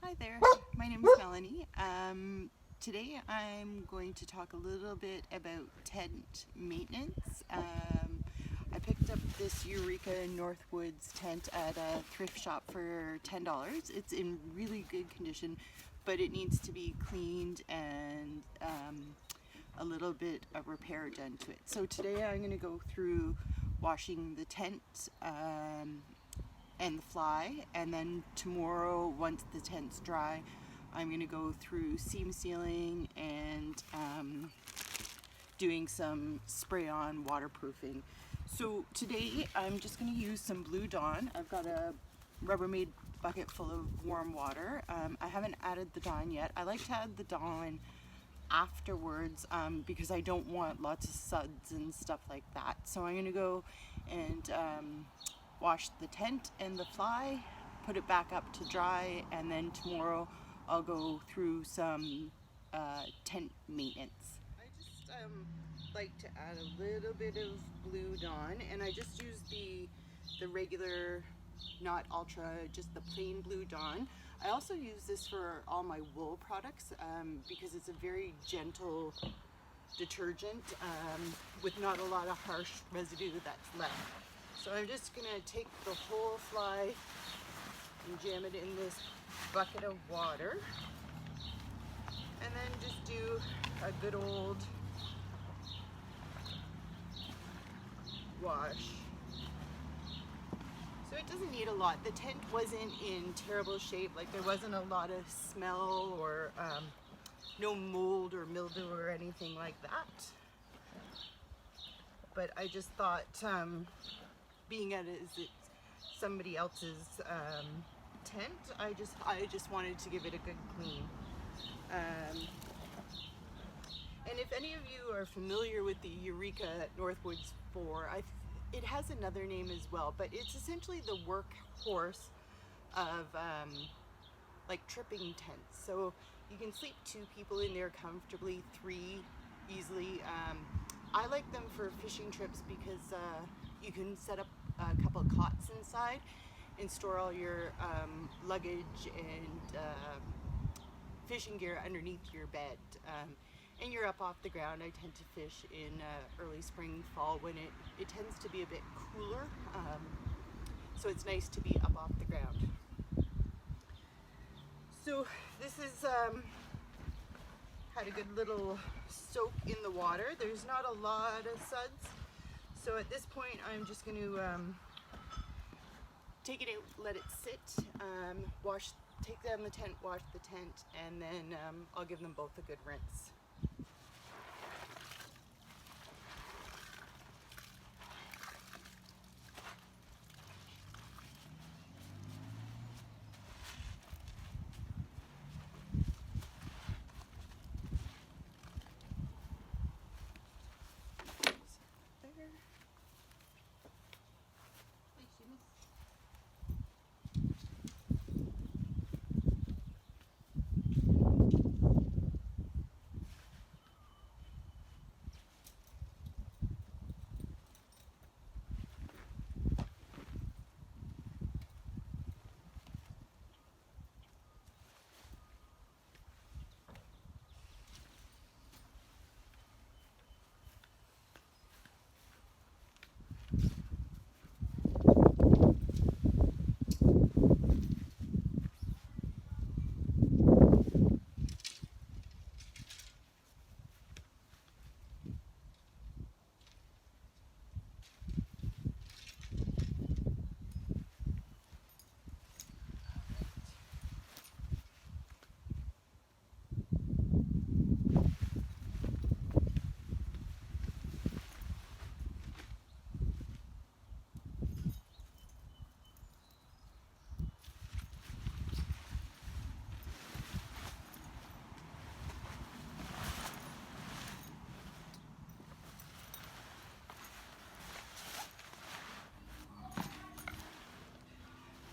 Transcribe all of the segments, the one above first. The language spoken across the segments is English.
Hi there, my name is Melanie. Today I'm going to talk a little bit about tent maintenance. I picked up this Eureka Northwoods tent at a thrift shop for $10. It's in really good condition, but it needs to be cleaned and a little bit of repair done to it. So today I'm going to go through washing the tent and the fly, and then tomorrow, once the tent's dry, I'm going to go through seam sealing and doing some spray-on waterproofing. So today I'm just going to use some Blue Dawn. I've got a Rubbermaid bucket full of warm water. I haven't added the Dawn yet. I like to add the Dawn afterwards because I don't want lots of suds and stuff like that. So I'm going to go and wash the tent and the fly, put it back up to dry, and then tomorrow I'll go through some tent maintenance. I just like to add a little bit of Blue Dawn, and I just use the regular, not ultra, just the plain Blue Dawn. I also use this for all my wool products because it's a very gentle detergent with not a lot of harsh residue that's left. So I'm just going to take the whole fly and jam it in this bucket of water, and then just do a good old wash. So it doesn't need a lot. The tent wasn't in terrible shape, like there wasn't a lot of smell or no mold or mildew or anything like that. But I just thought being at somebody else's tent, I just wanted to give it a good clean. And if any of you are familiar with the Eureka Northwoods 4, it has another name as well, but it's essentially the workhorse of like tripping tents. So you can sleep 2 people in there comfortably, 3 easily. I like them for fishing trips because you can set up a couple of cots inside and store all your luggage and fishing gear underneath your bed. And you're up off the ground. I tend to fish in early spring, fall when it tends to be a bit cooler. So it's nice to be up off the ground. So this is had a good little soak in the water. There's not a lot of suds. So at this point, I'm just going to take it out, let it sit, take down the tent, wash the tent, and then I'll give them both a good rinse.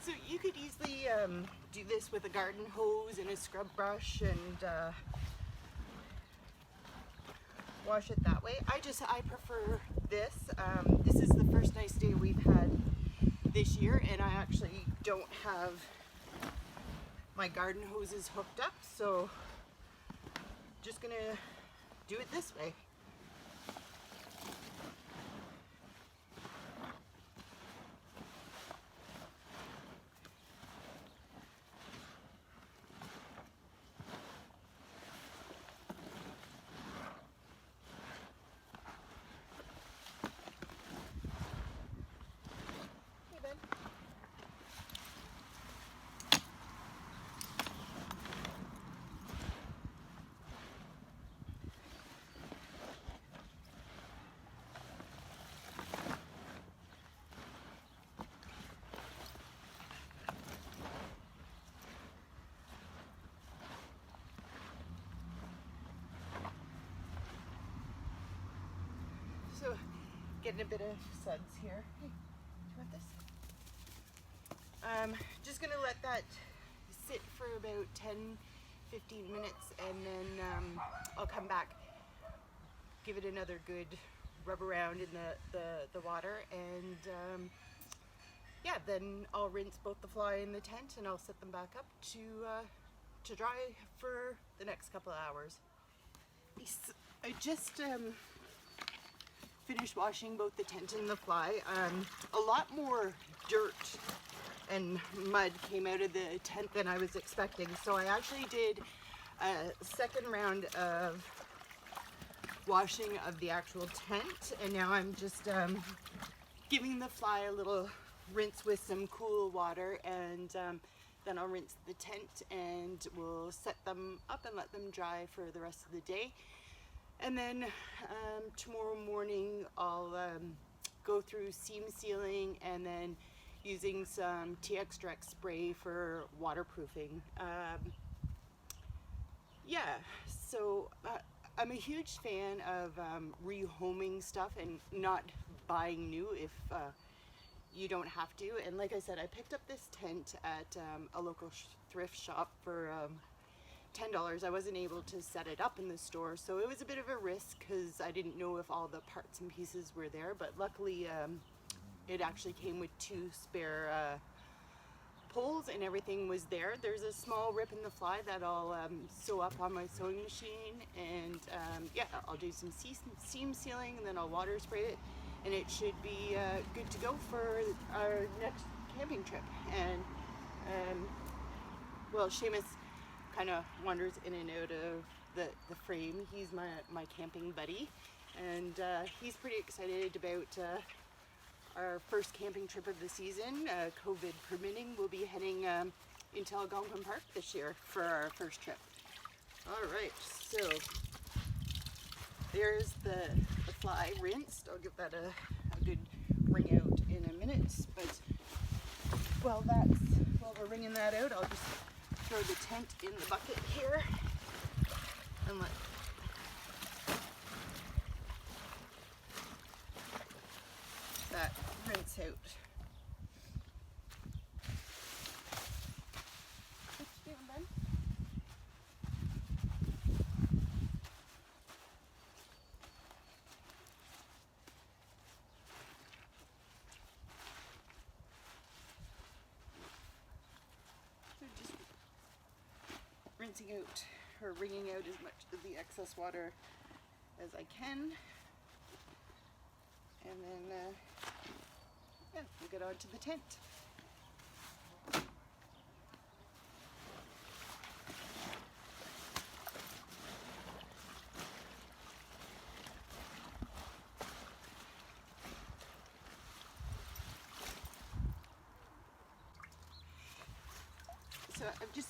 So you could easily do this with a garden hose and a scrub brush and wash it that way. I prefer this. This is the first nice day we've had this year, and I actually don't have my garden hose is hooked up, so just gonna do it this way. So, getting a bit of suds here. Hey, do you want this? Just gonna let that sit for about 10-15 minutes, and then I'll come back, give it another good rub around in the water, and yeah, then I'll rinse both the fly and the tent, and I'll set them back up to dry for the next couple of hours. I just finished washing both the tent and the fly. A lot more dirt and mud came out of the tent than I was expecting, so I actually did a second round of washing of the actual tent, and now I'm just giving the fly a little rinse with some cool water, and then I'll rinse the tent, and we'll set them up and let them dry for the rest of the day. And then tomorrow morning I'll go through seam sealing, and then using some TX Direct spray for waterproofing. Yeah, so I'm a huge fan of rehoming stuff and not buying new if you don't have to. And like I said, I picked up this tent at a local thrift shop for $10. I wasn't able to set it up in the store, so it was a bit of a risk because I didn't know if all the parts and pieces were there, but luckily it actually came with 2 spare poles and everything was there. There's a small rip in the fly that I'll sew up on my sewing machine, and yeah, I'll do some seam sealing, and then I'll water spray it, and it should be good to go for our next camping trip. And well, Seamus kind of wanders in and out of the frame. He's my camping buddy, and he's pretty excited about our first camping trip of the season. COVID permitting, we'll be heading into Algonquin Park this year for our first trip. All right, so there's the fly rinsed. I'll give that a good wring out in a minute, but while we're wringing that out, I'll just throw the tent in the bucket here and let that rinse out. What you doing, Ben? So just rinsing out or wringing out as much of the excess water as I can, and then yeah, we'll get on to the tent. So I've just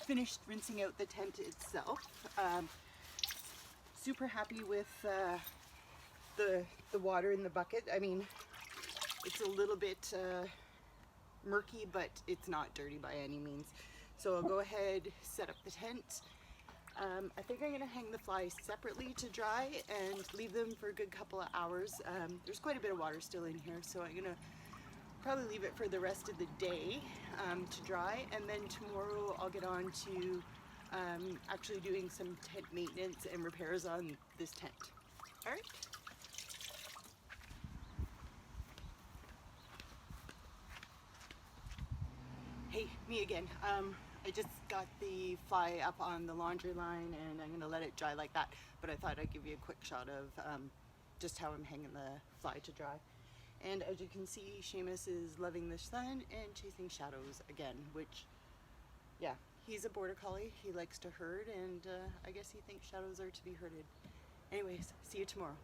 finished rinsing out the tent itself. Super happy with the water in the bucket. I mean, it's a little bit murky, but it's not dirty by any means. So I'll go ahead, set up the tent. I think I'm gonna hang the flies separately to dry and leave them for a good couple of hours. There's quite a bit of water still in here, so I'm gonna probably leave it for the rest of the day to dry, and then tomorrow I'll get on to actually doing some tent maintenance and repairs on this tent. All right. Hey, me again. I just got the fly up on the laundry line and I'm gonna let it dry like that, but I thought I'd give you a quick shot of just how I'm hanging the fly to dry. And as you can see, Seamus is loving the sun and chasing shadows again, which, yeah, he's a border collie. He likes to herd, and I guess he thinks shadows are to be herded. Anyways, see you tomorrow.